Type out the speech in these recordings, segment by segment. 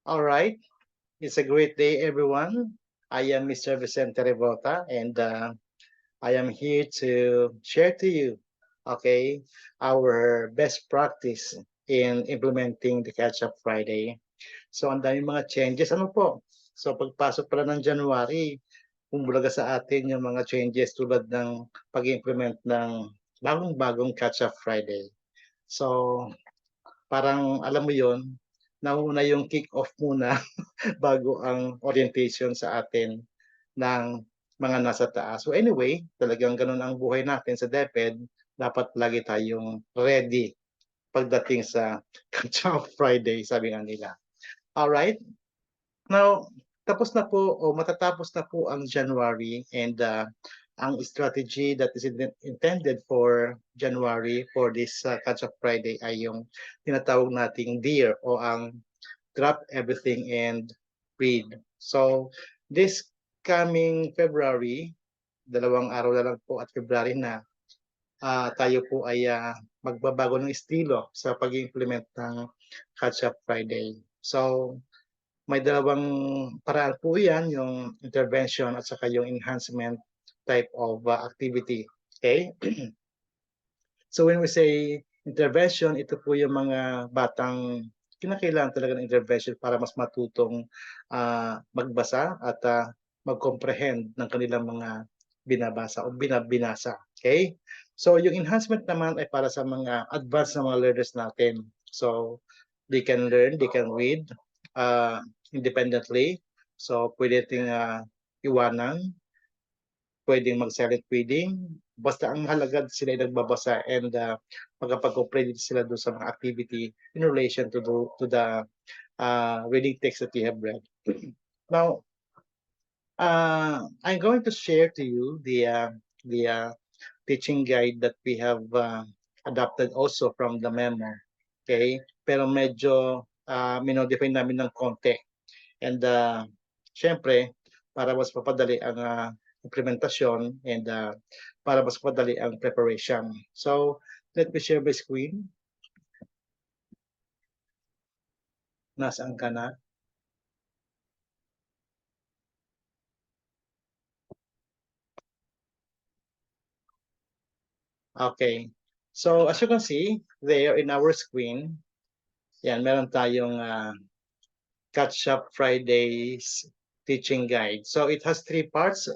All right. It's a great day, everyone. I am Mr. Vicente Revota, and I am here to share to you, okay, our best practice in implementing the Catch-up Friday. So, ang daming mga changes. Ano po? So, pagpasok pala ng January, kumbaga sa atin yung mga changes tulad ng pag-implement ng bagong-bagong Catch-up Friday. So, parang alam mo yon, nauna yung kick-off muna bago ang orientation sa atin ng mga nasa taas. So anyway, talagang ganun ang buhay natin sa DepEd. Dapat lagi tayong ready pagdating sa Catch-up Friday, sabi nga nila. Alright, now, tapos na po o matatapos na po ang January and ang strategy that is intended for January for this Catch-up Friday ay yung tinatawag nating DEAR o ang Drop Everything and Read. So, this coming February, 2 araw na lang po at February na, tayo po ay magbabago ng estilo sa pag-implement ng Catch-up Friday. So, may dalawang paraan po yan, yung intervention at saka yung enhancement type of activity. Okay? So when we say intervention, ito po yung mga batang kinakailangan talaga ng intervention para mas matutong magbasa at mag-comprehend ng kanilang mga binabasa o binasa. Okay? So yung enhancement naman ay para sa mga advanced na mga learners natin. So they can learn, they can read independently. So pwede ting iwanan, pwedeng mag-silent reading. Basta ang halaga sila ay nagbabasa and magkapag-cooperate sila doon sa mga activity in relation to the reading text that we have read. Now, I'm going to share to you the teaching guide that we have adopted also from the memo. Okay? Pero medyo minodify namin ng konti. And syempre, para mas papadali ang implementasyon and para mas papadali ang preparation. So, let me share my screen. Nasaan ka na? Okay. So, as you can see, there in our screen, yan, meron tayong Catch-up Fridays teaching guide. So, it has 3 parts.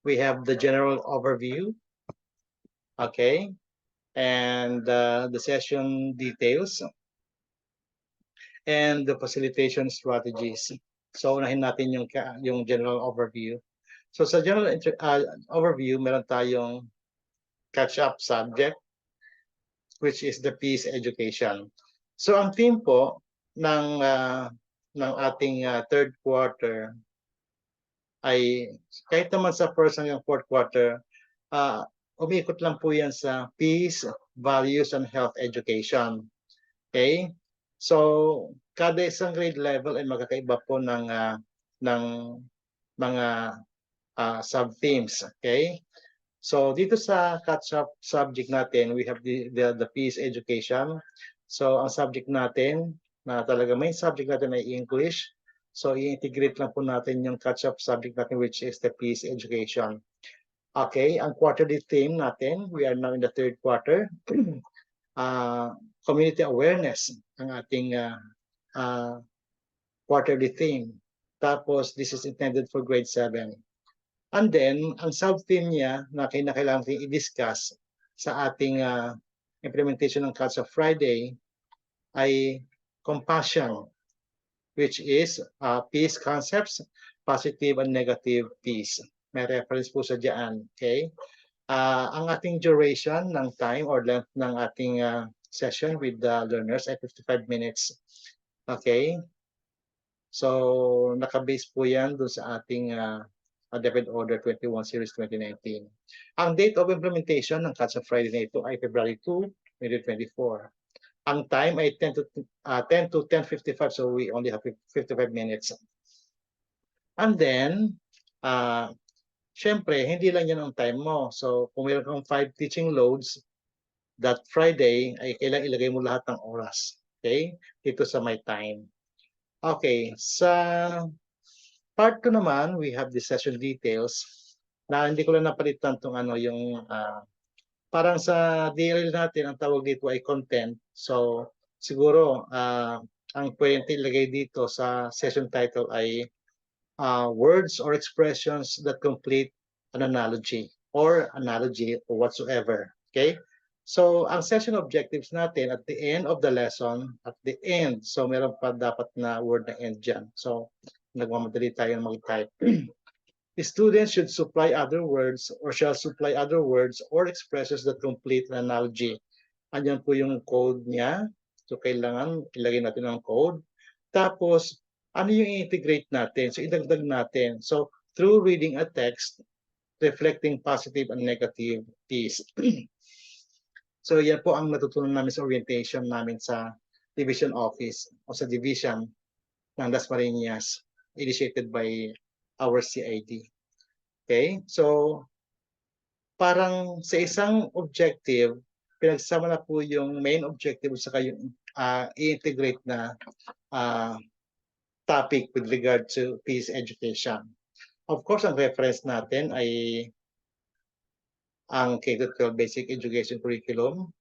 We have the general overview, okay, and the session details, and the facilitation strategies. So unahin natin yung general overview. So sa general overview, meron tayong catch-up subject, which is the peace education. So ang theme po ng ating third quarter ay kahit naman sa first hanggang fourth quarter, umiikot lang po yan sa peace, values, and health education. Okay? So, kada isang grade level ay magkakaiba po ng mga sub-themes. Okay? So, dito sa catch-up subject natin, we have the peace education. So, ang subject natin, na talaga main subject natin ay English. So, i-integrate lang po natin yung catch-up subject natin, which is the peace education. Okay, ang quarterly theme natin, we are now in the third quarter. Community awareness ang ating quarterly theme. Tapos, this is intended for grade 7. And then, ang sub-theme niya na kinakailangan i-discuss sa ating implementation ng Catch-up Friday ay compassion, which is peace concepts, positive and negative peace. May reference po sa diyan. Okay? Ang ating duration ng time or length ng ating session with the learners ay 55 minutes. Okay? So, naka-base po yan doon sa ating DepEd Order 21 Series 2019. Ang date of implementation ng Catch-up Friday na ito ay February 2, 2024. Ang time ay 10 to 10:55, so we only have 55 minutes. And then, syempre, hindi lang yan ang time mo. So, kung meron kang 5 teaching loads, that Friday ay kailangan ilagay mo lahat ng oras. Okay? Dito sa my time. Okay, sa part 2 naman, we have the session details na hindi ko lang napalitan tong ano yung parang sa DLL natin ang tawag dito ay content. So siguro ang pwede ilagay dito sa session title ay words or expressions that complete an analogy or whatsoever. Okay? So, ang session objectives natin at the end of the lesson, at the end, so meron pa dapat na word na end dyan. So, nagmamadali tayo mag-type. The students should supply other words or shall supply other words or expressions that complete an analogy. Andyan po yung code niya. So, kailangan ilagay natin ang code. Tapos, ano yung i-integrate natin? So, idagdag natin. So, through reading a text, reflecting positive and negative piece. So, yan po ang natutunan namin sa orientation namin sa division office o sa division ng Dasmariñas initiated by our CID. Okay? So, parang sa isang objective, pinagsama na po yung main objective sa yung i-integrate na topic with regard to peace education. Of course, ang reference natin ay ang K-12 Basic Education Curriculum.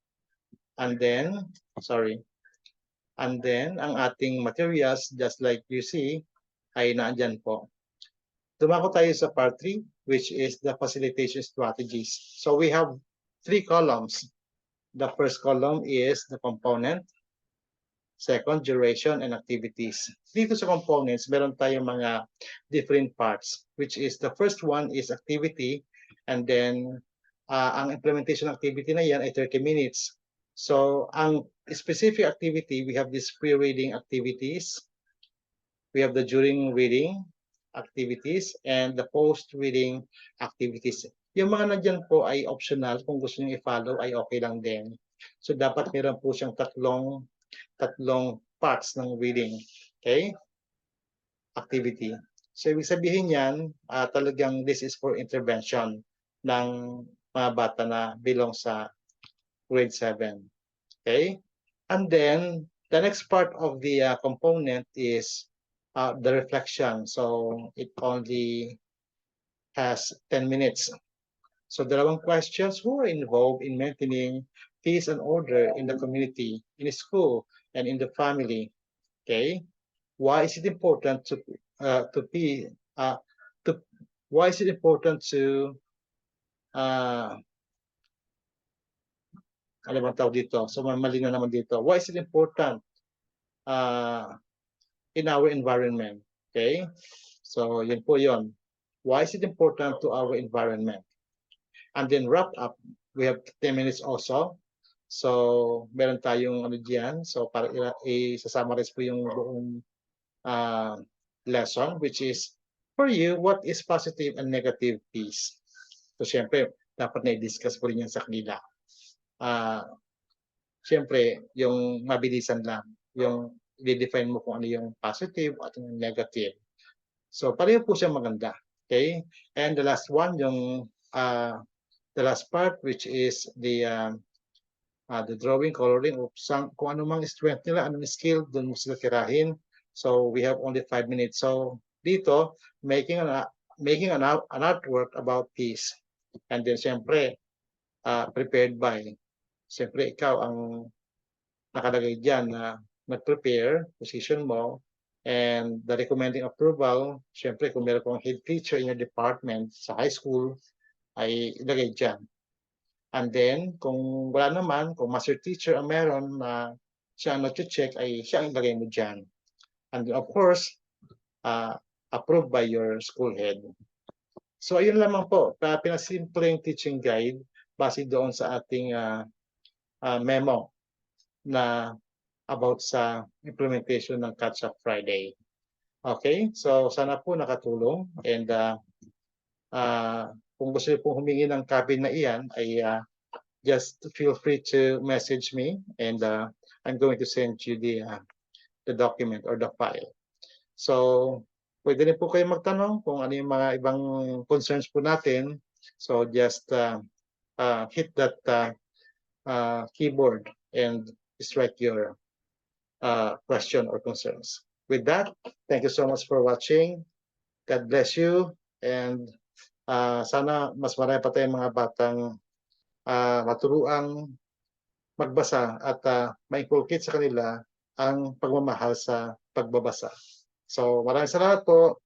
And then, ang ating materials, just like you see, ay naandyan po. Dumako tayo sa part 3, which is the facilitation strategies. So we have 3 columns. The first column is the component, second, duration and activities. Dito sa components, meron tayong mga different parts, which is the first one is activity, and then ang implementation activity na yan ay 30 minutes. So, ang specific activity, we have this pre-reading activities, we have the during reading activities, and the post-reading activities. Yung mga nandyan po ay optional. Kung gusto nyo i-follow ay okay lang din. So, dapat meron po siyang tatlong parts ng reading. Okay? Activity. So, ibig sabihin yan, talagang this is for intervention ng mga bata na belong sa grade 7. Okay? And then, the next part of the component is the reflection. So, it only has 10 minutes. So, dalawang questions: who are involved in maintaining peace and order in the community, in the school, and in the family? Okay? Why is it important be to why is it important to ano bang tawag dito? So malinaw naman dito. Why is it important in our environment? Okay? So yun po yun. Why is it important to our environment? And then wrap up, we have 10 minutes also. So meron tayong ano diyan. So para i-summarize po yung buong lesson, which is for you, what is positive and negative peace? So syempre, dapat na-discuss po rin yan sa kanila. Syempre, yung mabilisan lang, yung i-define mo kung ano yung positive at yung negative. So pareho po siya maganda. Okay? And the last one, yung the last part, which is the drawing, coloring, kung ano mang strength nila, anong skill, doon mo sila tirahin. So we have only 5 minutes. So dito, making an artwork about peace. And then siyempre, prepared by. Siyempre, ikaw ang nakalagay dyan na nag-prepare, position mo, and the recommending approval, siyempre kung meron kong head teacher in your department sa high school, ay ilagay dyan. And then, kung wala naman, kung master teacher ang meron na siya ang nag-check, ay siya ang ilagay mo dyan. And of course, approved by your school head. So, ayun lamang po. Pinasimpleng teaching guide base doon sa ating memo na about sa implementation ng Catch Up Friday. Okay? So, sana po nakatulong. And kung gusto niyo pong humingi ng copy na iyan, ay just feel free to message me and I'm going to send you the document or the file. So, pwede rin po kayo magtanong kung ano yung mga ibang concerns po natin. So, just hit that keyboard and strike your question or concerns. with that, thank you so much for watching. God bless you. And sana mas marami pa tayong mga batang maturuang magbasa at ma-inculcate sa kanila ang pagmamahal sa pagbabasa. So maraming salamat po.